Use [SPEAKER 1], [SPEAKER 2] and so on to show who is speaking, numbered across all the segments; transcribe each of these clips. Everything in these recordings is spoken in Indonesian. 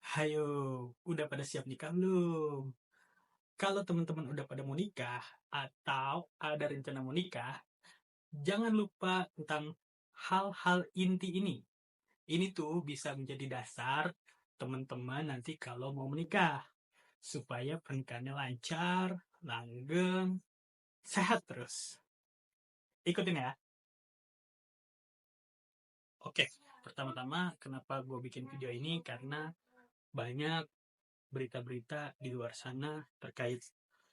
[SPEAKER 1] Hayo, udah pada siap nikah belum? Kalau teman-teman udah pada mau nikah atau ada rencana mau nikah, jangan lupa tentang hal-hal inti ini. Ini tuh bisa menjadi dasar teman-teman nanti kalau mau menikah, supaya pernikahannya lancar, langgeng, sehat terus. Ikutin ya. Oke, pertama-tama kenapa gue bikin video ini? Karena banyak berita-berita di luar sana terkait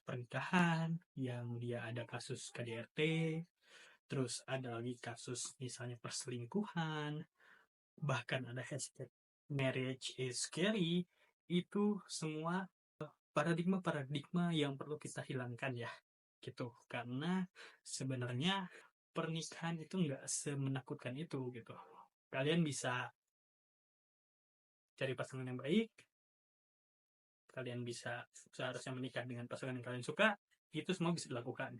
[SPEAKER 1] pernikahan yang dia ada kasus KDRT, terus ada lagi kasus misalnya perselingkuhan, bahkan ada hashtag marriage is scary. Itu semua paradigma-paradigma yang perlu kita hilangkan ya, gitu. Karena sebenarnya pernikahan itu nggak semenakutkan itu gitu. Kalian bisa cari pasangan yang baik, kalian bisa seharusnya menikah dengan pasangan yang kalian suka, itu semua bisa dilakukan.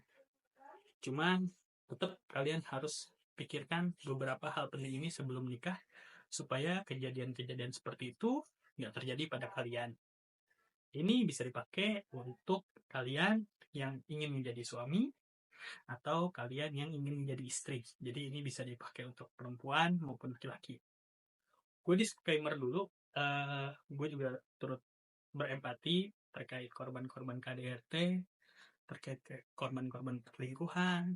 [SPEAKER 1] Cuman tetap kalian harus pikirkan beberapa hal penting ini sebelum nikah supaya kejadian-kejadian seperti itu nggak terjadi pada kalian. Ini bisa dipakai untuk kalian yang ingin menjadi suami atau kalian yang ingin menjadi istri. Jadi ini bisa dipakai untuk perempuan maupun laki-laki. Gue disclaimer dulu, gue juga turut berempati terkait korban-korban KDRT, terkait korban-korban perselingkuhan,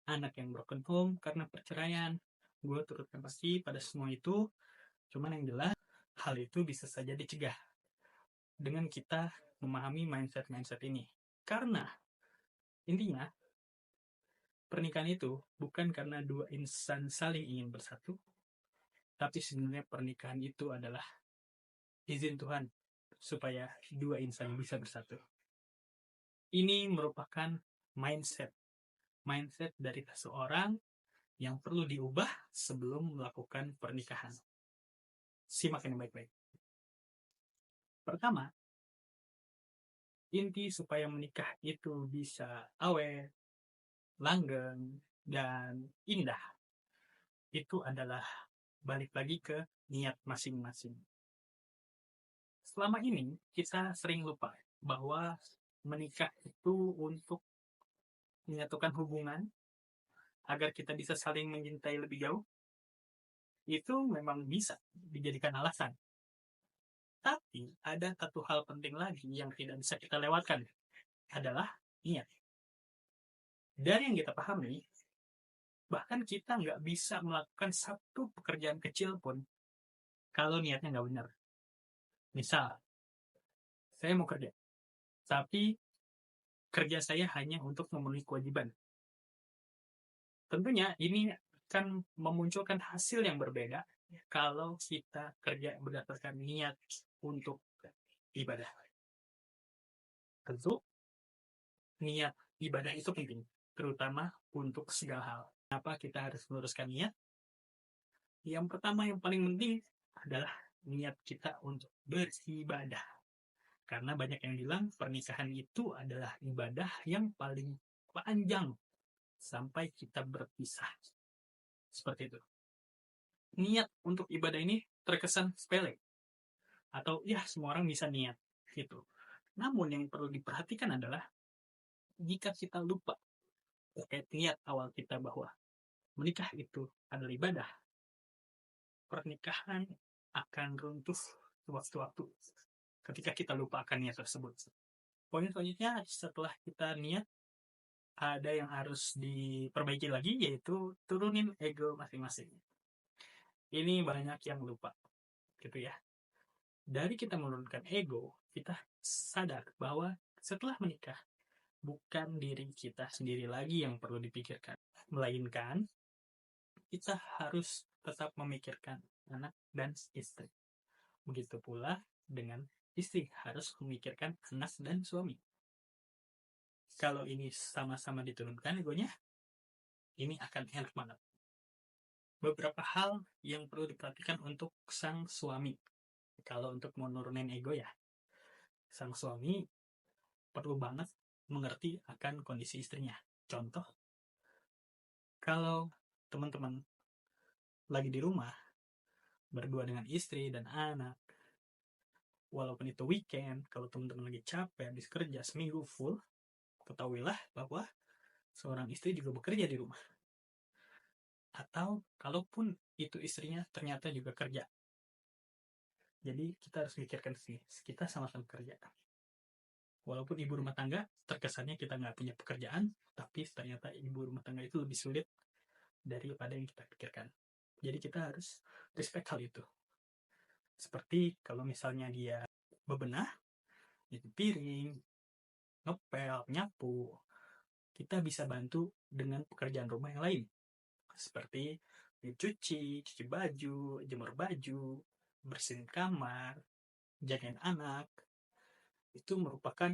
[SPEAKER 1] anak yang broken home karena perceraian. Gue turut empati pada semua itu, cuman yang jelas hal itu bisa saja dicegah dengan kita memahami mindset-mindset ini. Karena intinya pernikahan itu bukan karena dua insan saling ingin bersatu, tapi sebenarnya pernikahan itu adalah izin Tuhan supaya dua insan bisa bersatu. Ini merupakan mindset mindset dari seseorang yang perlu diubah sebelum melakukan pernikahan. Simak ini baik-baik. Pertama, inti supaya menikah itu bisa awet, langgeng, dan indah, itu adalah balik lagi ke niat masing-masing. Selama ini, kita sering lupa bahwa menikah itu untuk menyatukan hubungan agar kita bisa saling mencintai lebih jauh. Itu memang bisa dijadikan alasan. Tapi ada satu hal penting lagi yang tidak bisa kita lewatkan, adalah niat. Dari yang kita pahami, bahkan kita nggak bisa melakukan satu pekerjaan kecil pun kalau niatnya nggak benar. Misal, saya mau kerja, tapi kerja saya hanya untuk memenuhi kewajiban. Tentunya ini akan memunculkan hasil yang berbeda kalau kita kerja berdasarkan niat untuk ibadah. Tentu niat ibadah itu penting, terutama untuk segala hal. Kenapa kita harus meluruskan niat? Yang pertama yang paling penting adalah niat kita untuk beribadah. Karena banyak yang bilang pernikahan itu adalah ibadah yang paling panjang sampai kita berpisah. Seperti itu. Niat untuk ibadah ini terkesan sepele. Atau ya semua orang bisa niat. Gitu. Namun yang perlu diperhatikan adalah jika kita lupa terkait niat awal kita bahwa menikah itu adalah ibadah, pernikahan akan runtuh sewaktu-waktu ketika kita lupa akan niat tersebut. Poin selanjutnya setelah kita niat, ada yang harus diperbaiki lagi, yaitu turunin ego masing-masing. Ini banyak yang lupa, gitu ya. Dari kita menurunkan ego, kita sadar bahwa setelah menikah, bukan diri kita sendiri lagi yang perlu dipikirkan, melainkan kita harus tetap memikirkan anak dan istri. Begitu pula dengan istri harus memikirkan anak dan suami. Kalau ini sama-sama diturunkan egonya, ini akan enak banget. Beberapa hal yang perlu diperhatikan untuk sang suami. Kalau untuk menurunin ego ya, sang suami perlu banget mengerti akan kondisi istrinya. Contoh, kalau teman-teman lagi di rumah, berdua dengan istri dan anak, walaupun itu weekend, kalau teman-teman lagi capek habis kerja seminggu full, ketahuilah bahwa seorang istri juga bekerja di rumah. Atau kalaupun itu istrinya ternyata juga kerja. Jadi kita harus pikirkan sih, kita sama-sama kerja. Walaupun ibu rumah tangga, terkesannya kita nggak punya pekerjaan, tapi ternyata ibu rumah tangga itu lebih sulit daripada yang kita pikirkan. Jadi kita harus respect hal itu. Seperti kalau misalnya dia bebenah, jadi piring, ngepel, nyapu, kita bisa bantu dengan pekerjaan rumah yang lain. Seperti cuci baju, jemur baju, bersihin kamar, jagain anak. Itu merupakan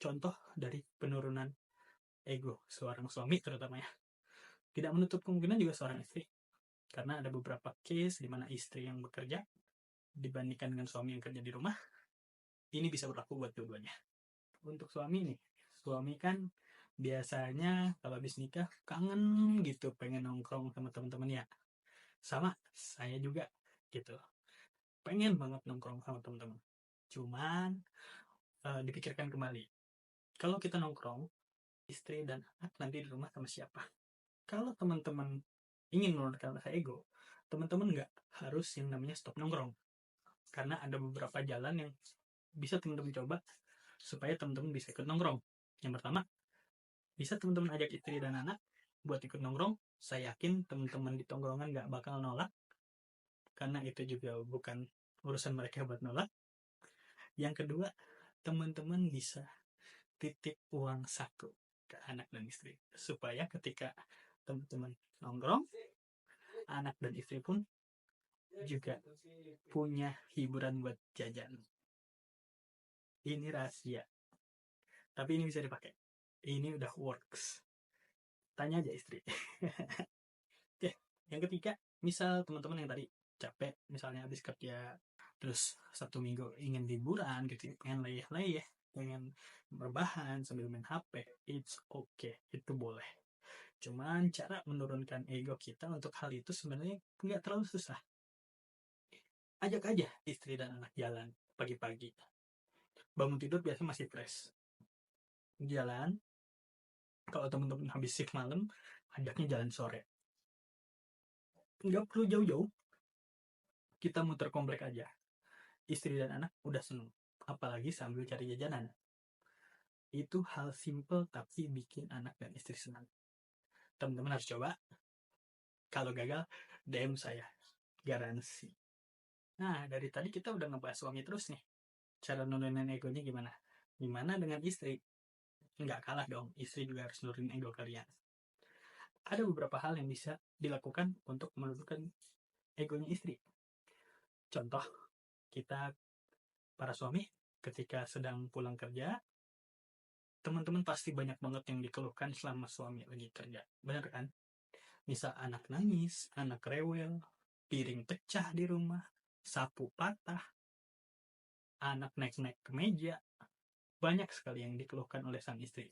[SPEAKER 1] contoh dari penurunan ego seorang suami terutama ya. Tidak menutup kemungkinan juga seorang istri. Karena ada beberapa case di mana istri yang bekerja dibandingkan dengan suami yang kerja di rumah, ini bisa berlaku buat dua-duanya. Untuk suami nih, suami kan biasanya kalau habis nikah kangen gitu, pengen nongkrong sama teman-teman ya. Sama, saya juga gitu. Pengen banget nongkrong sama teman-teman. Cuman dipikirkan kembali. Kalau kita nongkrong, istri dan anak nanti di rumah sama siapa? Kalau teman-teman ingin menurunkan rasa ego, teman-teman nggak harus yang namanya stop nongkrong. Karena ada beberapa jalan yang bisa teman-teman coba supaya teman-teman bisa ikut nongkrong. Yang pertama, bisa teman-teman ajak istri dan anak buat ikut nongkrong. Saya yakin teman-teman di tongkrongan nggak bakal nolak, karena itu juga bukan urusan mereka buat nolak. Yang kedua, teman-teman bisa titip uang saku ke anak dan istri, supaya ketika teman-teman nongkrong, anak dan istri pun juga punya hiburan buat jajan. Ini rahasia, tapi ini bisa dipakai. Ini udah works. Tanya aja istri. Oke, yang ketiga, misal teman-teman yang tadi capek, misalnya habis kerja, terus satu minggu ingin liburan gitu, pengen leyeh-leyeh, pengen berbahan sambil main HP, it's okay, itu boleh. Cuman cara menurunkan ego kita untuk hal itu sebenarnya nggak terlalu susah. Ajak aja istri dan anak jalan pagi-pagi. Bangun tidur biasa masih fresh. Jalan, kalau teman-teman habis shift malam, ajaknya jalan sore. Nggak perlu jauh-jauh, kita muter komplek aja. Istri dan anak udah seneng, apalagi sambil cari jajanan. Itu hal simple tapi bikin anak dan istri senang. Teman-teman harus coba. Kalau gagal, DM saya. Garansi. Nah, dari tadi kita udah ngebahas suami terus nih. Cara nurunin egonya gimana? Gimana dengan istri? Nggak kalah dong, istri juga harus nurunin ego kalian. Ada beberapa hal yang bisa dilakukan untuk menurunkan egonya istri. Contoh, kita para suami ketika sedang pulang kerja, teman-teman pasti banyak banget yang dikeluhkan selama suami lagi kerja. Benar kan? Misal anak nangis, anak rewel, piring pecah di rumah, sapu patah, anak naik-naik ke meja. Banyak sekali yang dikeluhkan oleh sang istri.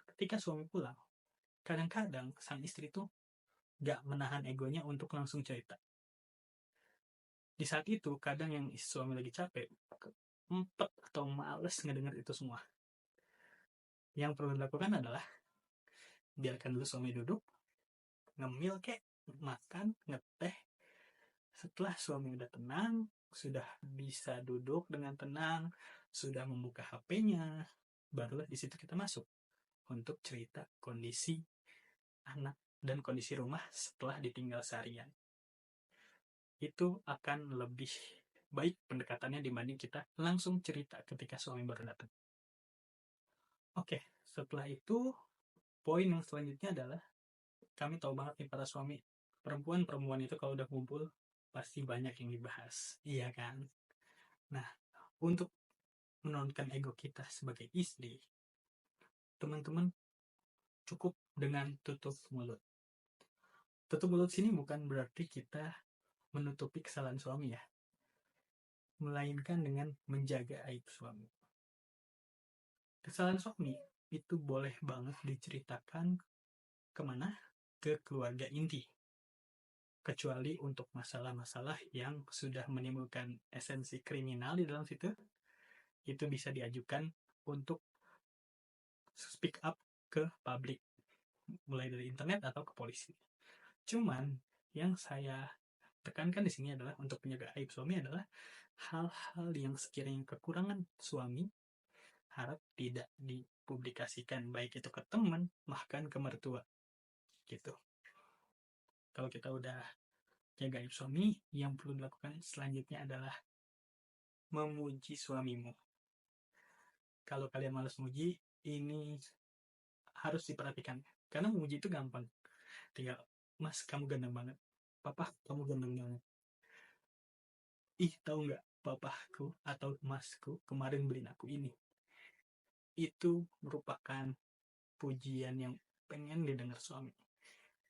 [SPEAKER 1] Ketika suami pulang, kadang-kadang sang istri tuh gak menahan egonya untuk langsung cerita. Di saat itu, kadang yang suami lagi capek, empet atau males ngedenger itu semua. Yang perlu dilakukan adalah, biarkan dulu suami duduk, ngemil kek, makan, ngeteh. Setelah suami udah tenang, sudah bisa duduk dengan tenang, sudah membuka HP-nya, barulah di situ kita masuk untuk cerita kondisi anak dan kondisi rumah setelah ditinggal seharian. Itu akan lebih baik pendekatannya dibanding kita langsung cerita ketika suami baru datang. Oke, setelah itu poin yang selanjutnya adalah, kami tahu banget nih para suami, perempuan itu kalau udah kumpul pasti banyak yang dibahas, iya kan? Nah, untuk menurunkan ego kita sebagai istri, teman-teman cukup dengan tutup mulut. Tutup mulut sini bukan berarti kita menutupi kesalahan suami ya, melainkan dengan menjaga aib suami. Kesalahan suami itu boleh banget diceritakan kemana? Ke keluarga inti. kecuali untuk masalah-masalah yang sudah menimbulkan esensi kriminal di dalam situ, itu bisa diajukan untuk speak up ke publik, mulai dari internet atau ke polisi. Cuman yang saya tekankan di sini adalah untuk penjaga aib suami adalah hal-hal yang sekiranya kekurangan suami harap tidak dipublikasikan, baik itu ke teman bahkan ke mertua gitu. Kalau kita udah jaga aib suami, yang perlu dilakukan selanjutnya adalah memuji suamimu. Kalau kalian malas muji, ini harus diperhatikan karena memuji itu gampang, tinggal mas kamu ganteng banget, papa kamu ganteng banget, ih tahu nggak papaku atau masku kemarin beliin aku ini. Itu merupakan pujian yang pengen didengar suami.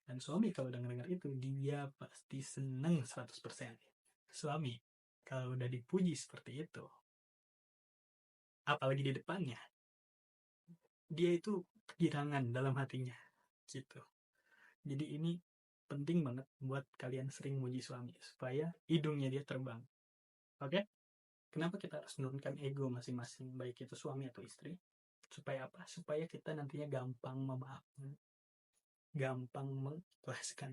[SPEAKER 1] Dan suami kalau dengar itu, dia pasti seneng 100%. Suami, kalau udah dipuji seperti itu, apalagi di depannya, dia itu kegirangan dalam hatinya. Gitu. Jadi ini penting banget buat kalian sering muji suami, supaya hidungnya dia terbang. Oke? Kenapa kita harus menurunkan ego masing-masing, baik itu suami atau istri? Supaya apa? Supaya kita nantinya gampang memaafkan, gampang mengikhlaskan.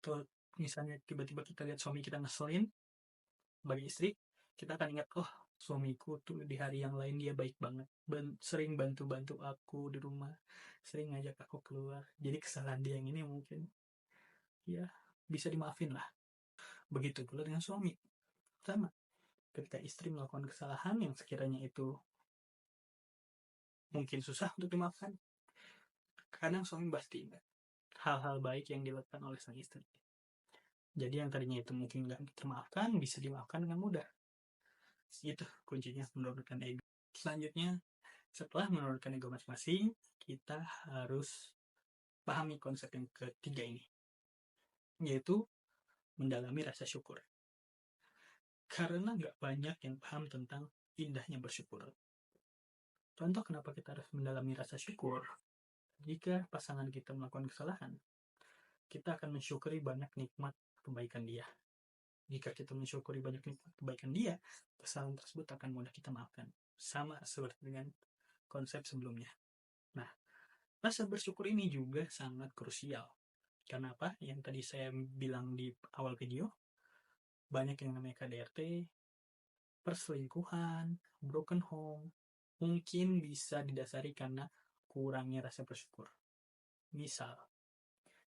[SPEAKER 1] Kalau misalnya tiba-tiba kita lihat suami kita ngeselin, bagi istri, kita akan ingat, oh suamiku tuh di hari yang lain dia baik banget, sering bantu-bantu aku di rumah, sering ngajak aku keluar. Jadi kesalahan dia yang ini mungkin ya bisa dimaafin lah. Begitu pula dengan suami. Sama, ketika istri melakukan kesalahan yang sekiranya itu mungkin susah untuk dimaafkan, kadang suami pasti ingat hal-hal baik yang dilakukan oleh sang istri. Jadi yang tadinya itu mungkin nggak termaafkan, bisa dimaafkan dengan mudah. Itu kuncinya, menurunkan ego. Selanjutnya, setelah menurunkan ego masing-masing, kita harus pahami konsep yang ketiga ini, yaitu mendalami rasa syukur. Karena nggak banyak yang paham tentang indahnya bersyukur. Contoh kenapa kita harus mendalami rasa syukur, jika pasangan kita melakukan kesalahan, kita akan mensyukuri banyak nikmat kebaikan dia. Jika kita mensyukuri banyak nikmat kebaikan dia, kesalahan tersebut akan mudah kita maafkan. Sama seperti dengan konsep sebelumnya. Nah, rasa bersyukur ini juga sangat krusial. Karena apa? Yang tadi saya bilang di awal video, banyak yang namanya KDRT, perselingkuhan, broken home, mungkin bisa didasari karena kurangnya rasa bersyukur. Misal,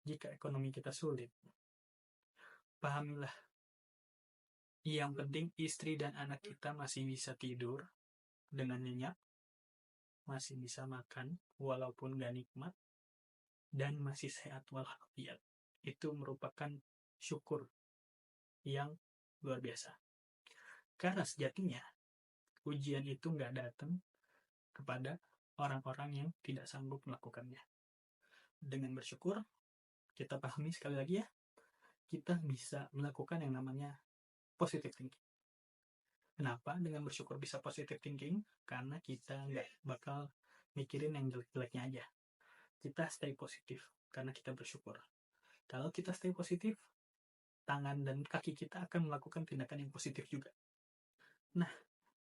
[SPEAKER 1] jika ekonomi kita sulit, pahamilah, yang penting istri dan anak kita masih bisa tidur dengan nyenyak, masih bisa makan walaupun gak nikmat, dan masih sehat walafiat. Itu merupakan syukur yang luar biasa. Karena sejatinya, ujian itu nggak datang kepada orang-orang yang tidak sanggup melakukannya. Dengan bersyukur, kita pahami sekali lagi ya, kita bisa melakukan yang namanya positive thinking. Kenapa dengan bersyukur bisa positive thinking? Karena kita nggak bakal mikirin yang jelek-jeleknya aja. Kita stay positif karena kita bersyukur. Kalau kita stay positif, tangan dan kaki kita akan melakukan tindakan yang positif juga. Nah,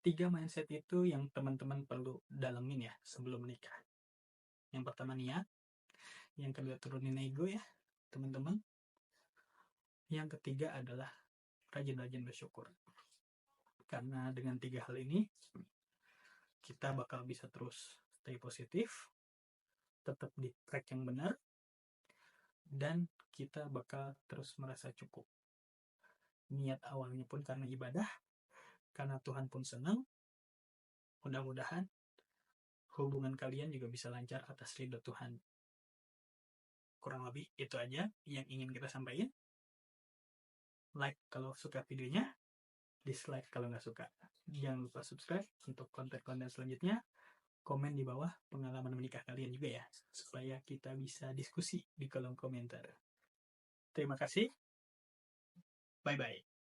[SPEAKER 1] 3 mindset itu yang teman-teman perlu dalamin ya sebelum menikah. Yang pertama niat, yang kedua turunin ego ya teman-teman, yang ketiga adalah rajin-rajin bersyukur. Karena dengan 3 hal ini, kita bakal bisa terus stay positif, tetap di track yang benar, dan kita bakal terus merasa cukup. Niat awalnya pun karena ibadah, karena Tuhan pun senang. Mudah-mudahan hubungan kalian juga bisa lancar atas ridho Tuhan. Kurang lebih itu aja yang ingin kita sampaikan. Like kalau suka videonya, dislike kalau nggak suka. Jangan lupa subscribe untuk konten-konten selanjutnya. Komen di bawah pengalaman menikah kalian juga ya, supaya kita bisa diskusi di kolom komentar. Terima kasih. Bye-bye.